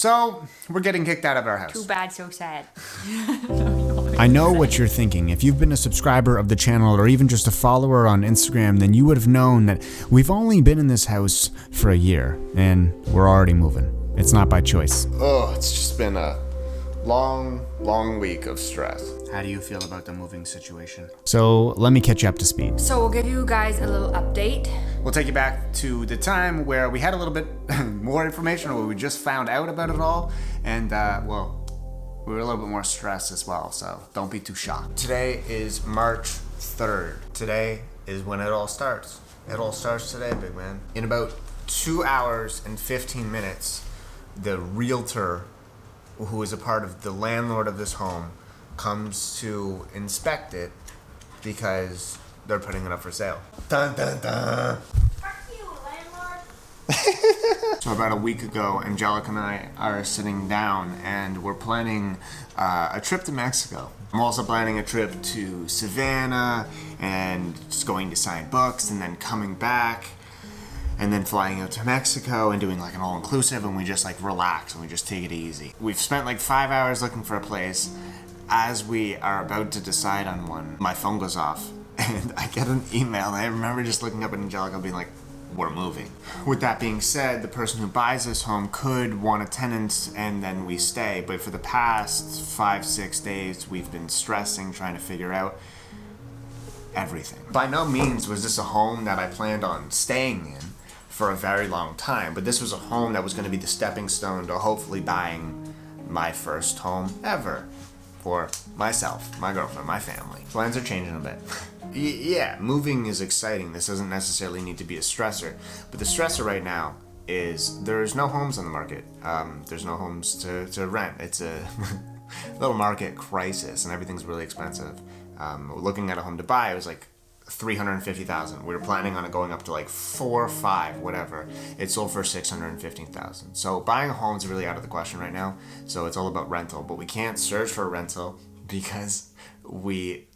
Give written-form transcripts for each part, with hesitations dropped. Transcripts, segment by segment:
So, we're getting kicked out of our house. Too bad, so sad. I know what you're thinking. If you've been a subscriber of the channel or even just a follower on Instagram, then you would have known that we've only been in this house for a year and we're already moving. It's not by choice. Oh, it's just been a long week of stress. How do you feel about the moving situation? So let me catch you up to speed. So we'll give you guys a little update. We'll take you back to the time where we had a little bit more information, or we just found out about it all, and we were a little bit more stressed as well, so don't be too shocked. Today is March 3rd. Today is when it all starts. It all starts today, big man. In about 2 hours and 15 minutes, the realtor, who is a part of the landlord of this home, comes to inspect it because they're putting it up for sale. Dun, dun, dun. Fuck you, landlord. So about a week ago, Angelica and I are sitting down and we're planning a trip to Mexico. I'm also planning a trip to Savannah and just going to sign books and then coming back and then flying out to Mexico and doing like an all-inclusive, and we just like relax and we just take it easy. We've spent like 5 hours looking for a place. As we are about to decide on one, my phone goes off and I get an email, and I remember just looking up at Angelica being like, we're moving. With that being said, the person who buys this home could want a tenant and then we stay, but for the past 5-6 days we've been stressing, trying to figure out everything. By no means was this a home that I planned on staying in for a very long time, but this was a home that was going to be the stepping stone to hopefully buying my first home ever. For myself, my girlfriend, my family. Plans are changing a bit. Yeah, moving is exciting. This doesn't necessarily need to be a stressor. But the stressor right now is there's no homes on the market. There's no homes to rent. It's a little market crisis and everything's really expensive. Looking at a home to buy, it was like $350,000. We were planning on it going up to like 4 or 5, whatever. It sold for $615,000. So buying a home is really out of the question right now. So it's all about rental, but we can't search for a rental because we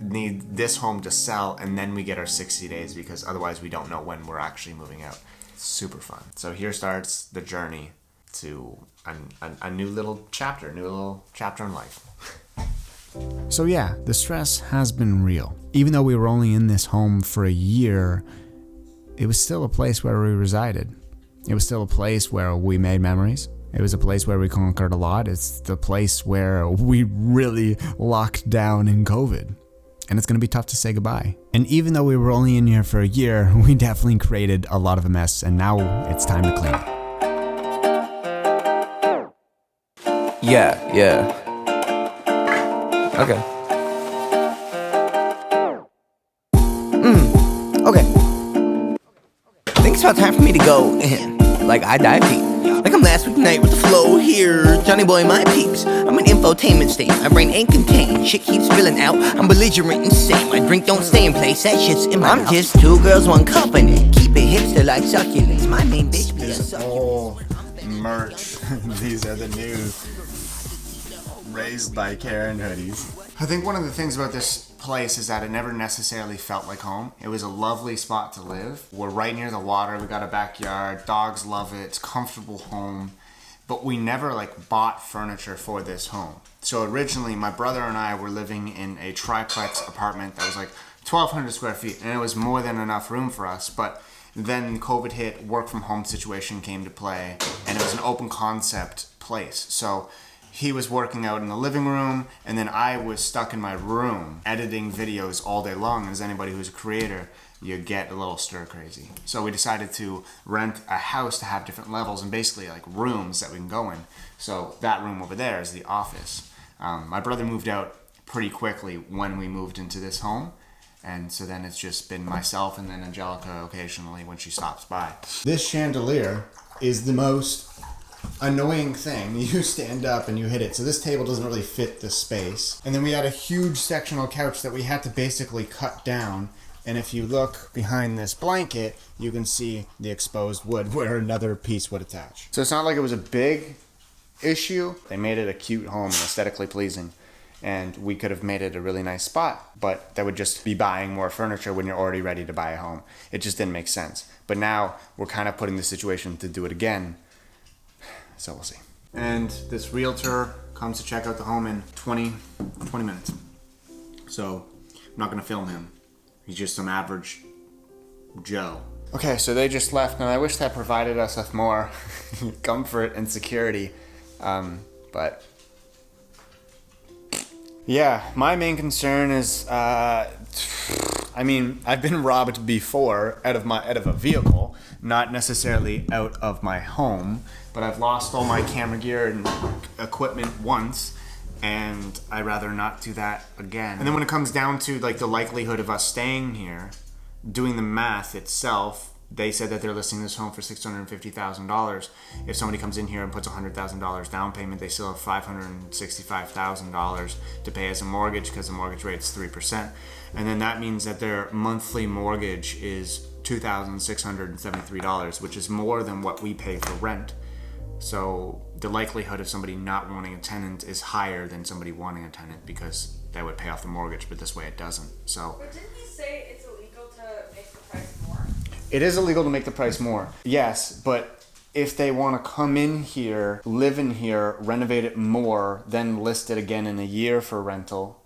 need this home to sell and then we get our 60 days, because otherwise we don't know when we're actually moving out. It's super fun. So here starts the journey to a new little chapter in life. So yeah, the stress has been real. Even though we were only in this home for a year, it was still a place where we resided. It was still a place where we made memories. It was a place where we conquered a lot. It's the place where we really locked down in COVID. And it's going to be tough to say goodbye. And even though we were only in here for a year, we definitely created a lot of a mess, and now it's time to clean it. Yeah. Okay. Okay. I think it's about time for me to go in. Like I dive deep. Like I'm last week night with the flow here. Johnny boy, my peeps. I'm an infotainment state. My brain ain't contained. Shit keeps spilling out. I'm belligerent insane. My drink don't stay in place. That shit's in my mouth. I'm just 2 girls, 1 company. Keep it hipster like succulents. My main bitch be a succulent. Merch. These are the new Raised by Karen hoodies. I think one of the things about this place is that it never necessarily felt like home. It was a lovely spot to live. We're right near the water. We got a backyard. Dogs love it. It's a comfortable home. But we never bought furniture for this home. So originally my brother and I were living in a triplex apartment that was like 1,200 square feet, and it was more than enough room for us. But then COVID hit, work from home situation came to play, and it was an open concept place. So he was working out in the living room, and then I was stuck in my room editing videos all day long. As anybody who's a creator, you get a little stir crazy. So we decided to rent a house to have different levels and basically like rooms that we can go in. So that room over there is the office. My brother moved out pretty quickly when we moved into this home. And so then it's just been myself and then Angelica occasionally when she stops by. This chandelier is the most annoying thing. You stand up and you hit it. So this table doesn't really fit the space. And then we had a huge sectional couch that we had to basically cut down. And if you look behind this blanket, you can see the exposed wood where another piece would attach. So it's not like it was a big issue. They made it a cute home and aesthetically pleasing. And we could have made it a really nice spot, but that would just be buying more furniture when you're already ready to buy a home. It just didn't make sense. But now we're kind of put in the situation to do it again. So we'll see. And this realtor comes to check out the home in 20 minutes. So I'm not gonna film him. He's just some average Joe. Okay, so they just left, and I wish that provided us with more comfort and security. But yeah, my main concern is, I mean, I've been robbed before out of a vehicle, not necessarily out of my home, but I've lost all my camera gear and equipment once, and I'd rather not do that again. And then when it comes down to like the likelihood of us staying here, doing the math itself, they said that they're listing this home for $650,000. If somebody comes in here and puts $100,000 down payment, they still have $565,000 to pay as a mortgage because the mortgage rate's 3%. And then that means that their monthly mortgage is $2,673, which is more than what we pay for rent. So the likelihood of somebody not wanting a tenant is higher than somebody wanting a tenant because that would pay off the mortgage, but this way it doesn't. So. But didn't he say it's illegal to make the price more? It is illegal to make the price more. Yes, but if they want to come in here, live in here, renovate it more, then list it again in a year for rental,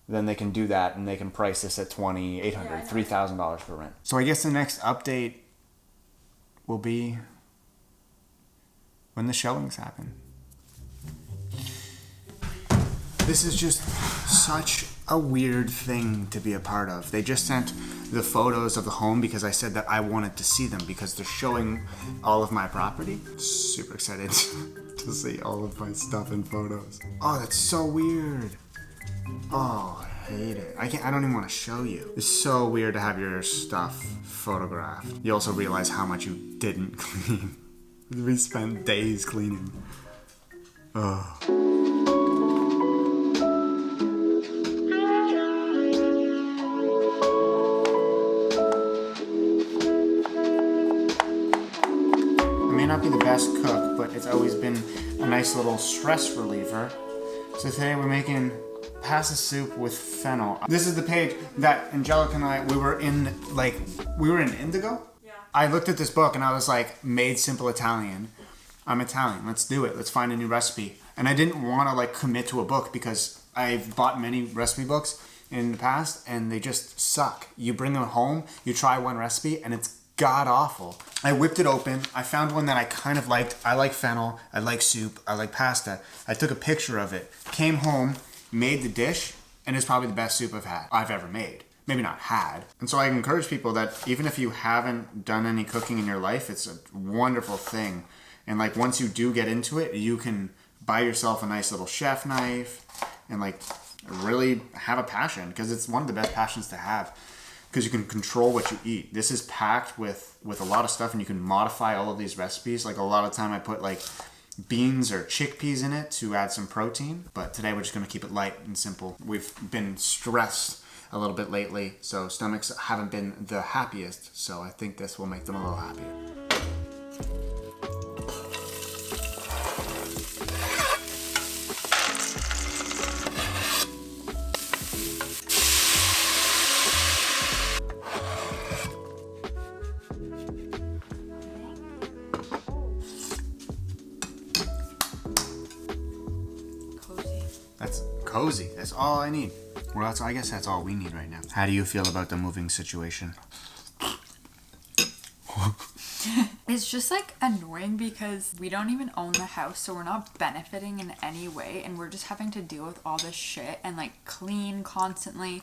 then they can do that and they can price this at $2,800, $3,000 for rent. So I guess the next update will be when the showings happen. This is just such a weird thing to be a part of. They just sent the photos of the home because I said that I wanted to see them because they're showing all of my property. Super excited to see all of my stuff and photos. Oh, that's so weird. Oh, I hate it. I don't even want to show you. It's so weird to have your stuff photographed. You also realize how much you didn't clean. We spent days cleaning. Oh. Not be the best cook, but it's always been a nice little stress reliever. So today we're making pasta soup with fennel. This is the page that Angelica and I, we were in Indigo? Yeah. I looked at this book and I was like, Made Simple Italian. I'm Italian, let's do it. Let's find a new recipe. And I didn't want to like commit to a book because I've bought many recipe books in the past and they just suck. You bring them home, you try one recipe and it's god awful. I whipped it open. I found one that I kind of liked. I like fennel. I like soup. I like pasta. I took a picture of it, came home, made the dish, and it's probably the best soup I've ever made. Maybe not had. And so I encourage people that even if you haven't done any cooking in your life, it's a wonderful thing. And like once you do get into it, you can buy yourself a nice little chef knife and like really have a passion because it's one of the best passions to have. Because you can control what you eat. This is packed with a lot of stuff and you can modify all of these recipes. Like a lot of time I put like beans or chickpeas in it to add some protein. But today we're just gonna keep it light and simple. We've been stressed a little bit lately, so stomachs haven't been the happiest. So I think this will make them a little happier. That's cozy. That's all I need. Well, I guess that's all we need right now. How do you feel about the moving situation? It's just like annoying because we don't even own the house, so we're not benefiting in any way, and we're just having to deal with all this shit and like clean constantly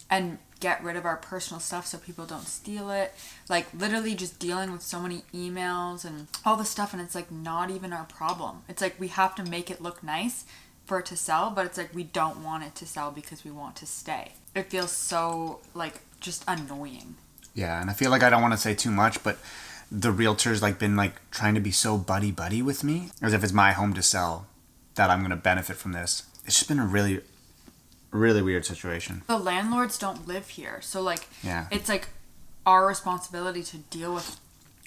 and get rid of our personal stuff so people don't steal it. Like literally just dealing with so many emails and all this stuff, and it's like not even our problem. It's like we have to make it look nice for it to sell, but it's like we don't want it to sell because we want to stay. It feels so like just annoying. Yeah, and I feel like I don't want to say too much, but the realtor's like been like trying to be so buddy with me as if it's my home to sell, that I'm gonna benefit from this. It's just been a really weird situation. The landlords don't live here, so like yeah. It's like our responsibility to deal with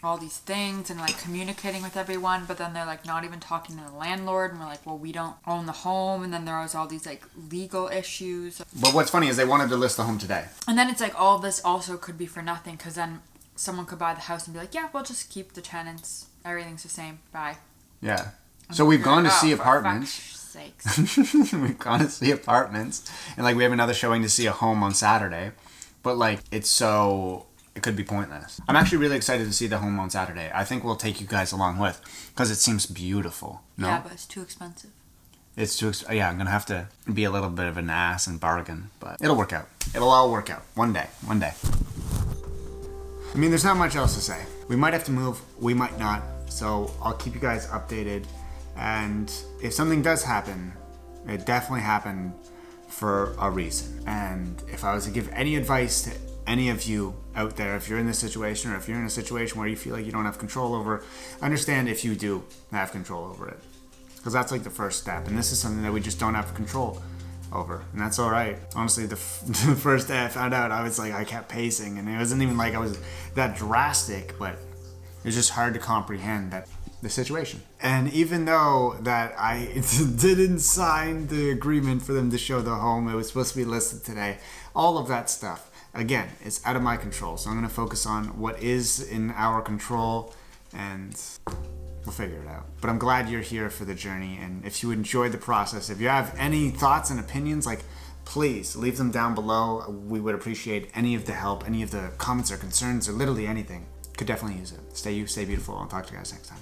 all these things and like communicating with everyone, but then they're like not even talking to the landlord, and we're like, well, we don't own the home, and then there was all these like legal issues. But what's funny is they wanted to list the home today, and then it's like all this also could be for nothing because then someone could buy the house and be like, yeah, we'll just keep the tenants, everything's the same, bye. Yeah, So we've gone to Oh, see for apartments. fuck's sakes. We've gone to see apartments, and like we have another showing to see a home on Saturday, but like it could be pointless. I'm actually really excited to see the home on Saturday. I think we'll take you guys along with, because it seems beautiful. No, Yeah, but it's too expensive. it's too. Yeah, I'm gonna have to be a little bit of an ass and bargain, but it'll work out. It'll all work out one day. One day. I mean, there's not much else to say. We might have to move. We might not. So I'll keep you guys updated. And if something does happen, it definitely happened for a reason. And if I was to give any advice to any of you out there, if you're in this situation or if you're in a situation where you feel like you don't have control over, understand if you do have control over it. Because that's like the first step. And this is something that we just don't have control over. And that's all right. Honestly, the first day I found out, I was like, I kept pacing. And it wasn't even like I was that drastic, but it was just hard to comprehend that the situation. And even though that I didn't sign the agreement for them to show the home, it was supposed to be listed today, all of that stuff, again, it's out of my control. So I'm going to focus on what is in our control, and we'll figure it out. But I'm glad you're here for the journey, and if you enjoyed the process, if you have any thoughts and opinions, like, please leave them down below. We would appreciate any of the help, any of the comments or concerns, or literally anything. Could definitely use it. Stay you, stay beautiful. I'll talk to you guys next time.